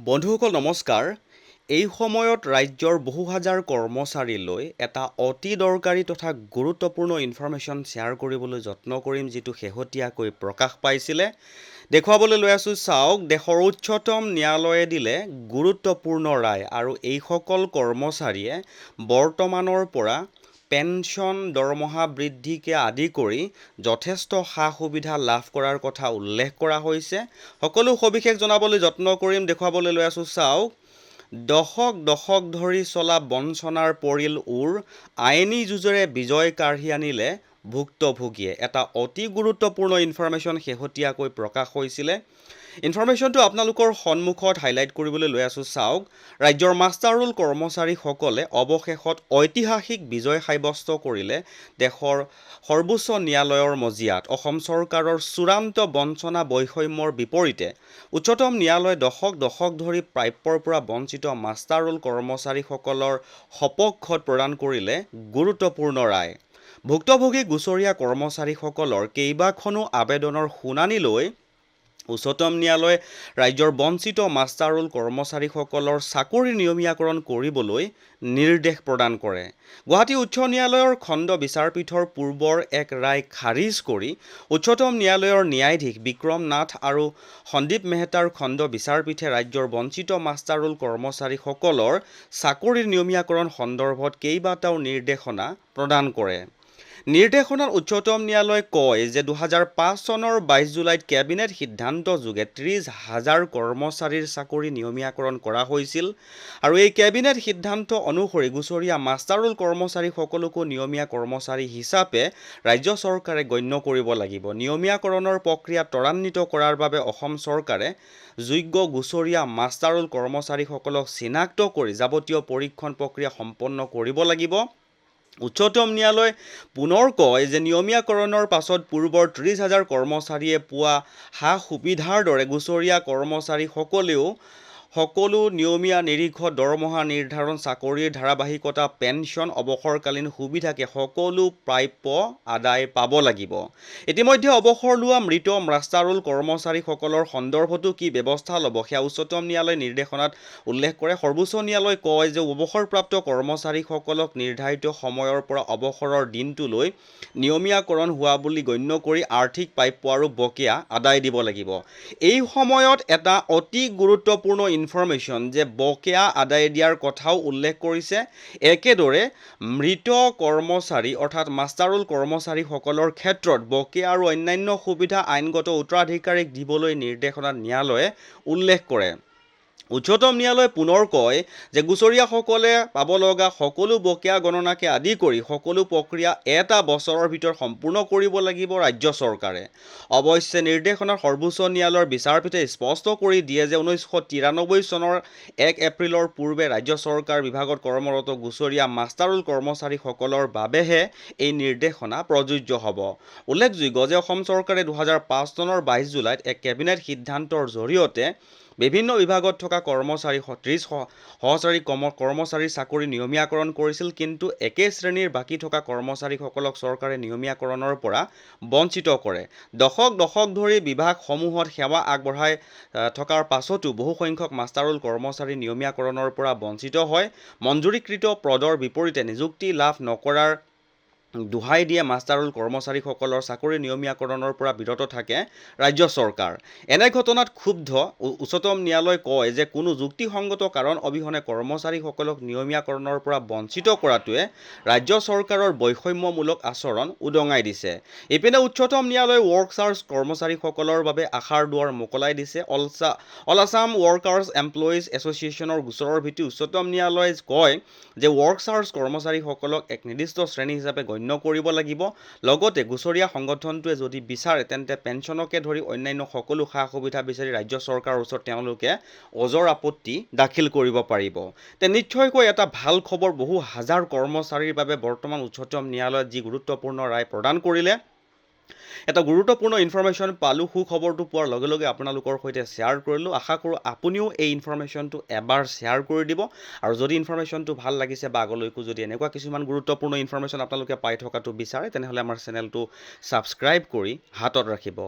বন্ধুসকল নমস্কাৰ। এই সময়ত ৰাজ্যৰ বহু হাজাৰ কৰ্মচাৰীলৈ এটা অতি দৰকাৰী তথা গুৰুত্বপূৰ্ণ ইনফৰমেশ্যন শ্বেয়াৰ কৰিবলৈ যত্ন কৰিম, যিটো শেহতীয়াকৈ প্ৰকাশ পাইছিলে। দেখুৱাবলৈ লৈ আছোঁ, চাওক। দেশৰ উচ্চতম ন্যায়ালয়ে দিলে গুৰুত্বপূৰ্ণ ৰায় আৰু এইসকল কৰ্মচাৰীয়ে বৰ্তমানৰ পৰা পেঞ্চন, দৰমহা বৃদ্ধিকে আদি কৰি যথেষ্ট সা সুবিধা লাভ কৰাৰ কথা উল্লেখ কৰা হৈছে। সকলো সবিশেষ জনাবলৈ যত্ন কৰিম। দেখুৱাবলৈ লৈ আছোঁ, চাওক। দশক ধৰি চলা বঞ্চনাৰ পৰিল ওৰ, আইনী যুঁজেৰে বিজয় কাঢ়ি আনিলে ভুক্তভোগীয়ে। এটা অতি গুৰুত্বপূৰ্ণ ইনফৰমেশ্যন শেহতীয়াকৈ প্ৰকাশ হৈছিলে। ইনফৰমেশ্যনটো আপোনালোকৰ সন্মুখত হাইলাইট কৰিবলৈ লৈ আছোঁ, চাওক। ৰাজ্যৰ মাষ্টাৰ ৰোল কৰ্মচাৰীসকলে অৱশেষত ঐতিহাসিক বিজয় সাব্যস্ত কৰিলে দেশৰ সৰ্বোচ্চ ন্যায়ালয়ৰ মজিয়াত। অসম চৰকাৰৰ চূড়ান্ত বঞ্চনা বৈষম্যৰ বিপৰীতে উচ্চতম ন্যায়ালয়ে দশক ধৰি প্ৰাপ্যৰ পৰা বঞ্চিত মাষ্টাৰ ৰোল কৰ্মচাৰীসকলৰ সপক্ষত প্ৰদান কৰিলে গুৰুত্বপূৰ্ণ ৰায়। ভুক্তভোগী গুচৰীয়া কৰ্মচাৰীসকলৰ কেইবাখনো আবেদনৰ শুনানি লৈ উচ্চতম ন্যায়ালয়ে ৰাজ্যৰ বঞ্চিত মাষ্টাৰ ৰোল কৰ্মচাৰীসকলৰ চাকৰি নিয়মীয়াকৰণ কৰিবলৈ নিৰ্দেশ প্ৰদান কৰে। গুৱাহাটী উচ্চ ন্যায়ালয়ৰ খণ্ড বিচাৰপীঠৰ পূৰ্বৰ এক ৰায় খাৰিজ কৰি উচ্চতম ন্যায়ালয়ৰ ন্যায়াধীশ বিক্ৰম নাথ আৰু সন্দীপ মেহতাৰ খণ্ড বিচাৰপীঠে ৰাজ্যৰ বঞ্চিত মাষ্টাৰ ৰোল কৰ্মচাৰীসকলৰ চাকৰিৰ নিয়মীয়াকৰণ সন্দৰ্ভত কেইবাটাও নিৰ্দেশনা প্ৰদান কৰে। নিৰ্দেশনাত উচ্চতম ন্যায়ালয়ে কয় যে 2005 চনৰ 22 জুলাইত কেবিনেট সিদ্ধান্ত যোগে 30,000 কৰ্মচাৰীৰ চাকৰি নিয়মীয়াকৰণ কৰা হৈছিল আৰু এই কেবিনেট সিদ্ধান্ত অনুসৰি গুচৰীয়া মাষ্টাৰ ৰোল কৰ্মচাৰীসকলকো নিয়মীয়া কৰ্মচাৰী হিচাপে ৰাজ্য চৰকাৰে গণ্য কৰিব লাগিব। নিয়মীয়াকৰণৰ প্ৰক্ৰিয়া ত্বৰান্বিত কৰাৰ বাবে অসম চৰকাৰে যোগ্য গুচৰীয়া মাষ্টাৰ ৰোল কৰ্মচাৰীসকলক চিনাক্ত কৰি যাৱতীয় পৰীক্ষণ প্ৰক্ৰিয়া সম্পন্ন কৰিব লাগিব। উচ্চতম ন্যায়ালয়ে পুনৰ কয় যে নিয়মীয়াকৰণৰ পাছত পূৰ্বৰ 30,000 কৰ্মচাৰীয়ে পোৱা সা সুবিধাৰ দৰে গুচৰীয়া কৰ্মচাৰীসকলেও সকলো নিয়মীয়া নিৰীক্ষত দৰমহা নিৰ্ধাৰণ, চাকৰিৰ ধাৰাবাহিকতা, পেঞ্চন, অৱসৰকালীন সুবিধাকে সকলো প্ৰাপ্য আদায় পাব লাগিব। ইতিমধ্যে অৱসৰ লোৱা মৃত মাষ্টাৰ ৰোল কৰ্মচাৰীসকলৰ সন্দৰ্ভতো কি ব্যৱস্থা ল'ব সেয়া উচ্চতম ন্যায়ালয়ে নিৰ্দেশনাত উল্লেখ কৰে। সৰ্বোচ্চ ন্যায়ালয়ে কয় যে অৱসৰপ্ৰাপ্ত কৰ্মচাৰীসকলক নিৰ্ধাৰিত সময়ৰ পৰা অৱসৰৰ দিনটোলৈ নিয়মীয়াকৰণ হোৱা বুলি গণ্য কৰি আৰ্থিক প্ৰাপ্য আৰু বকেয়া আদায় দিব লাগিব। এই সময়ত এটা অতি গুৰুত্বপূৰ্ণ ইনফৰমেশ্যন যে বকেয়া আদায় দিয়াৰ কথাও উল্লেখ কৰিছে। একেদৰে মৃত কৰ্মচাৰী অৰ্থাৎ মাষ্টাৰ ৰোল কৰ্মচাৰীসকলৰ ক্ষেত্ৰত বকেয়া আৰু অন্যান্য সুবিধা আইনগত উত্তৰাধিকাৰীক দিবলৈ নিৰ্দেশনাত ন্যায়ালয়ে উল্লেখ কৰে। উচ্চতম ন্যায়ালয়ে পুনৰ কয় যে গুচৰীয়াসকলে পাব লগা সকলো বকেয়া গণনাকে আদি কৰি সকলো প্ৰক্ৰিয়া এটা বছৰৰ ভিতৰত সম্পূৰ্ণ কৰিব লাগিব ৰাজ্য চৰকাৰে। অৱশ্যে নিৰ্দেশনাত সৰ্বোচ্চ ন্যায়ালয়ৰ বিচাৰপীঠে স্পষ্ট কৰি দিয়ে যে 1993 চনৰ 1 এপ্ৰিলৰ পূৰ্বে ৰাজ্য চৰকাৰ বিভাগত কৰ্মৰত গুচৰীয়া মাষ্টাৰ ৰোল কৰ্মচাৰীসকলৰ বাবেহে এই নিৰ্দেশনা প্ৰযোজ্য হ'ব। উল্লেখযোগ্য যে অসম চৰকাৰে 2005 চনৰ 22 জুলাইত এক কেবিনেট সিদ্ধান্তৰ জৰিয়তে বিভিন্ন বিভাগত থকা 30 সহচাৰী কৰ্মচাৰীৰ চাকৰি নিয়মীয়াকৰণ কৰিছিল, কিন্তু একে শ্ৰেণীৰ বাকী থকা কৰ্মচাৰীসকলক চৰকাৰে নিয়মীয়াকৰণৰ পৰা বঞ্চিত কৰে। দশক ধৰি বিভাগসমূহত সেৱা আগবঢ়াই থকাৰ পাছতো বহুসংখ্যক মাষ্টাৰ ৰোল কৰ্মচাৰী নিয়মীয়াকৰণৰ পৰা বঞ্চিত হয়। মঞ্জুৰীকৃত পদৰ বিপৰীতে নিযুক্তি লাভ নকৰাৰ দোহাই দিয়ে মাষ্টাৰ ৰোল কৰ্মচাৰীসকলৰ চাকৰি নিয়মীয়াকৰণৰ পৰা বিৰত থাকে ৰাজ্য চৰকাৰ। এনে ঘটনাত ক্ষুব্ধ উচ্চতম ন্যায়ালয়ে কয় যে কোনো যুক্তিসংগত কাৰণ অবিহনে কৰ্মচাৰীসকলক নিয়মীয়াকৰণৰ পৰা বঞ্চিত কৰাটোৱে ৰাজ্য চৰকাৰৰ বৈষম্যমূলক আচৰণ উদঙাই দিছে। ইপিনে উচ্চতম ন্যায়ালয়ে ৱৰ্কছাৰ্ছ কৰ্মচাৰীসকলৰ বাবে আশাৰ দুৱাৰ মোকলাই দিছে। অল আছাম ৱৰ্কাৰ্ছ এমপ্লয়িজ এছ'চিয়েশ্যনৰ গোচৰৰ ভিত্তিত উচ্চতম ন্যায়ালয়ে কয় যে ৱৰ্কছাৰ্ছ কৰ্মচাৰীসকলক এক নিৰ্দিষ্ট শ্ৰেণী হিচাপে গণ্য কৰিব লাগিব। লগতে গুচৰীয়া সংগঠনটোৱে যদি বিচাৰে তেন্তে পেঞ্চনকে ধৰি অন্যান্য সকলো সা সুবিধা বিচাৰি ৰাজ্য চৰকাৰৰ ওচৰত তেওঁলোকে অজৰ আপত্তি দাখিল কৰিব পাৰিব। নিশ্চয়কৈ এটা ভাল খবৰ বহু হাজাৰ কৰ্মচাৰীৰ বাবে বৰ্তমান উচ্চতম ন্যায়ালয়ত যি গুৰুত্বপূৰ্ণ ৰায় প্ৰদান কৰিলে। এটা গুৰুত্বপূৰ্ণ ইনফৰমেশ্যন পালোঁ। সুখবৰটো পোৱাৰ লগে লগে আপোনালোকৰ সৈতে শ্বেয়াৰ কৰিলোঁ। আশা কৰোঁ আপুনিও এই ইনফৰমেশ্যনটো এবাৰ শ্বেয়াৰ কৰি দিব আৰু যদি ইনফৰমেশ্যনটো ভাল লাগিছে বা আগলৈকো যদি এনেকুৱা কিছুমান গুৰুত্বপূৰ্ণ ইনফৰমেশ্যন আপোনালোকে পাই থকাটো বিচাৰে তেনেহ'লে আমাৰ চেনেলটো ছাবস্ক্ৰাইব কৰি হাতত ৰাখিব।